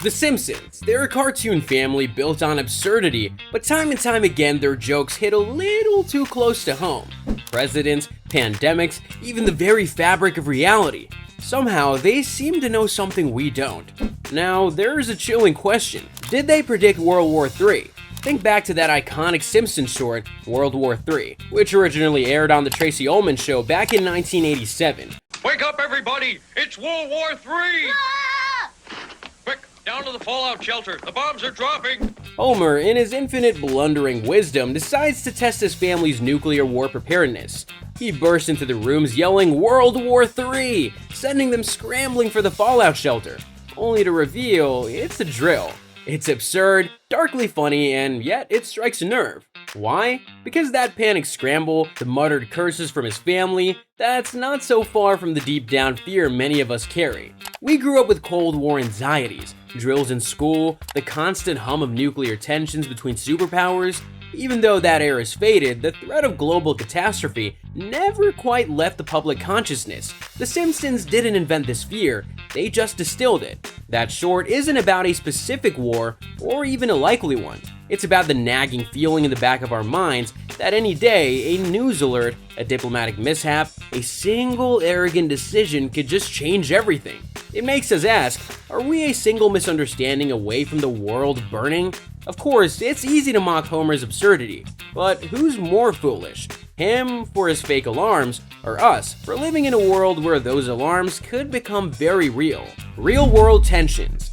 The Simpsons. They're a cartoon family built on absurdity, but time and time again their jokes hit a little too close to home. Presidents, pandemics, even the very fabric of reality. Somehow, they seem to know something we don't. Now, there's a chilling question. Did they predict World War III? Think back to that iconic Simpsons short, World War III, which originally aired on The Tracy Ullman Show back in 1987. Wake up, everybody! It's World War III! Quick, down to the fallout shelter. The bombs are dropping! Homer, in his infinite blundering wisdom, decides to test his family's nuclear war preparedness. He bursts into the rooms yelling World War III, sending them scrambling for the fallout shelter, only to reveal it's a drill. It's absurd, darkly funny, and yet it strikes a nerve. Why? Because that panic scramble, the muttered curses from his family, that's not so far from the deep down fear many of us carry. We grew up with Cold War anxieties, drills in school, the constant hum of nuclear tensions between superpowers. Even though that era's faded, the threat of global catastrophe never quite left the public consciousness. The Simpsons didn't invent this fear, they just distilled it. That short isn't about a specific war, or even a likely one. It's about the nagging feeling in the back of our minds that any day, a news alert, a diplomatic mishap, a single arrogant decision could just change everything. It makes us ask, are we a single misunderstanding away from the world burning? Of course, it's easy to mock Homer's absurdity, but who's more foolish? Him for his fake alarms, or us for living in a world where those alarms could become very real? Real-world tensions.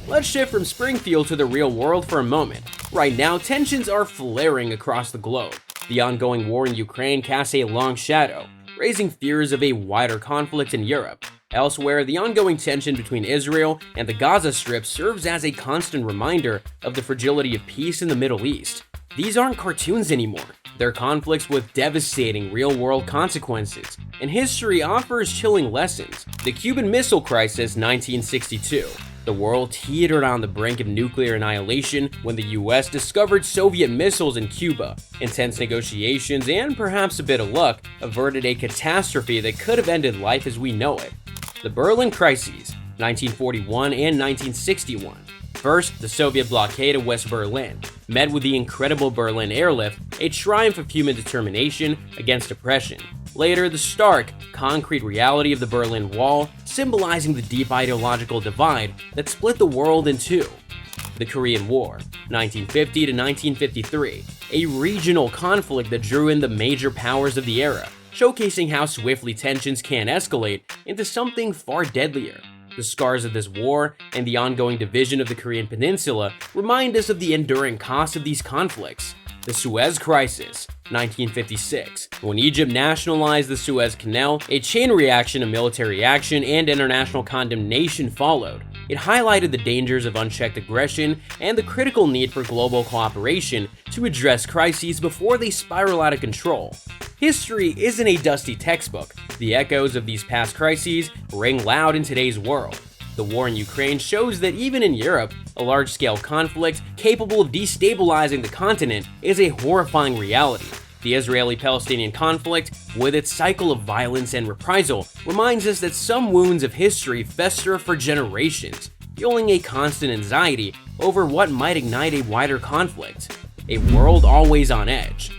Let's shift from Springfield to the real world for a moment. Right now, tensions are flaring across the globe. The ongoing war in Ukraine casts a long shadow, raising fears of a wider conflict in Europe. Elsewhere, the ongoing tension between Israel and the Gaza Strip serves as a constant reminder of the fragility of peace in the Middle East. These aren't cartoons anymore. They're conflicts with devastating real-world consequences, and history offers chilling lessons. The Cuban Missile Crisis, 1962. The world teetered on the brink of nuclear annihilation when the US discovered Soviet missiles in Cuba. Intense negotiations and perhaps a bit of luck averted a catastrophe that could have ended life as we know it. The Berlin Crises, 1941 and 1961. First, the Soviet blockade of West Berlin, met with the incredible Berlin airlift, a triumph of human determination against oppression. Later, the stark, concrete reality of the Berlin Wall, symbolizing the deep ideological divide that split the world in two. The Korean War, 1950 to 1953, a regional conflict that drew in the major powers of the era, showcasing how swiftly tensions can escalate into something far deadlier. The scars of this war and the ongoing division of the Korean Peninsula remind us of the enduring cost of these conflicts. The Suez Crisis, 1956. When Egypt nationalized the Suez Canal, a chain reaction of military action and international condemnation followed. It highlighted the dangers of unchecked aggression and the critical need for global cooperation to address crises before they spiral out of control. History isn't a dusty textbook. The echoes of these past crises ring loud in today's world. The war in Ukraine shows that even in Europe, a large-scale conflict capable of destabilizing the continent is a horrifying reality. The Israeli-Palestinian conflict, with its cycle of violence and reprisal, reminds us that some wounds of history fester for generations, fueling a constant anxiety over what might ignite a wider conflict. A world always on edge.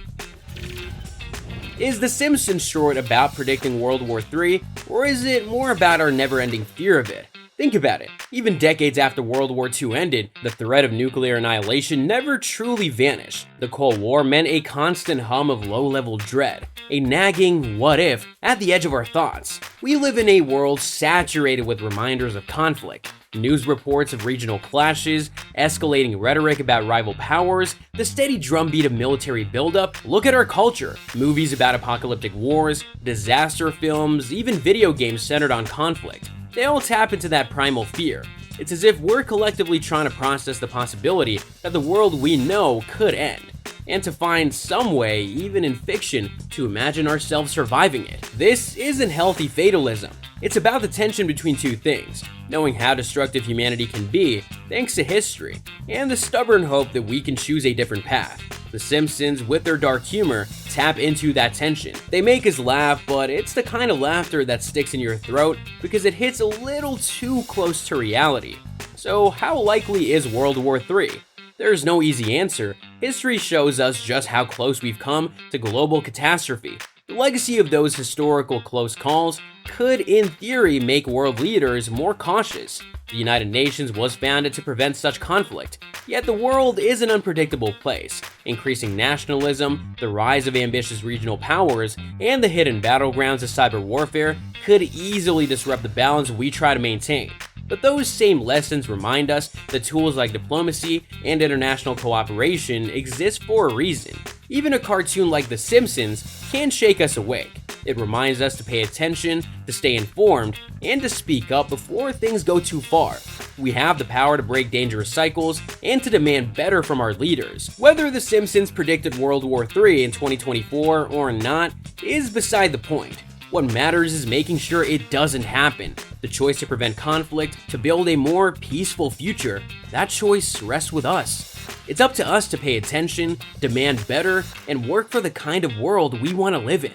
Is The Simpsons short about predicting World War III, or is it more about our never-ending fear of it? Think about it. Even decades after World War II ended, the threat of nuclear annihilation never truly vanished. The Cold War meant a constant hum of low-level dread, a nagging what if at the edge of our thoughts. We live in a world saturated with reminders of conflict. News reports of regional clashes, escalating rhetoric about rival powers, the steady drumbeat of military buildup. Look at our culture. Movies about apocalyptic wars, disaster films, even video games centered on conflict. They all tap into that primal fear. It's as if we're collectively trying to process the possibility that the world we know could end, and to find some way, even in fiction, to imagine ourselves surviving it. This isn't healthy fatalism. It's about the tension between two things, knowing how destructive humanity can be thanks to history, and the stubborn hope that we can choose a different path. The The Simpsons, with their dark humor, tap into that tension. They make us laugh, but it's the kind of laughter that sticks in your throat because it hits a little too close to reality. So how likely is World War III? There's no easy answer. History shows us just how close we've come to global catastrophe. The legacy of those historical close calls could, in theory, make world leaders more cautious. The United Nations was founded to prevent such conflict, yet the world is an unpredictable place. Increasing nationalism, the rise of ambitious regional powers, and the hidden battlegrounds of cyber warfare could easily disrupt the balance we try to maintain. But those same lessons remind us that tools like diplomacy and international cooperation exist for a reason. Even a cartoon like The Simpsons can shake us awake. It reminds us to pay attention, to stay informed, and to speak up before things go too far. We have the power to break dangerous cycles and to demand better from our leaders. Whether The Simpsons predicted World War III in 2024 or not is beside the point. What matters is making sure it doesn't happen. The choice to prevent conflict, to build a more peaceful future, that choice rests with us. It's up to us to pay attention, demand better, and work for the kind of world we want to live in.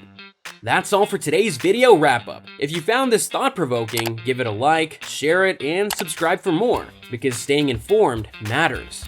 That's all for today's video wrap-up. If you found this thought-provoking, give it a like, share it, and subscribe for more, because staying informed matters.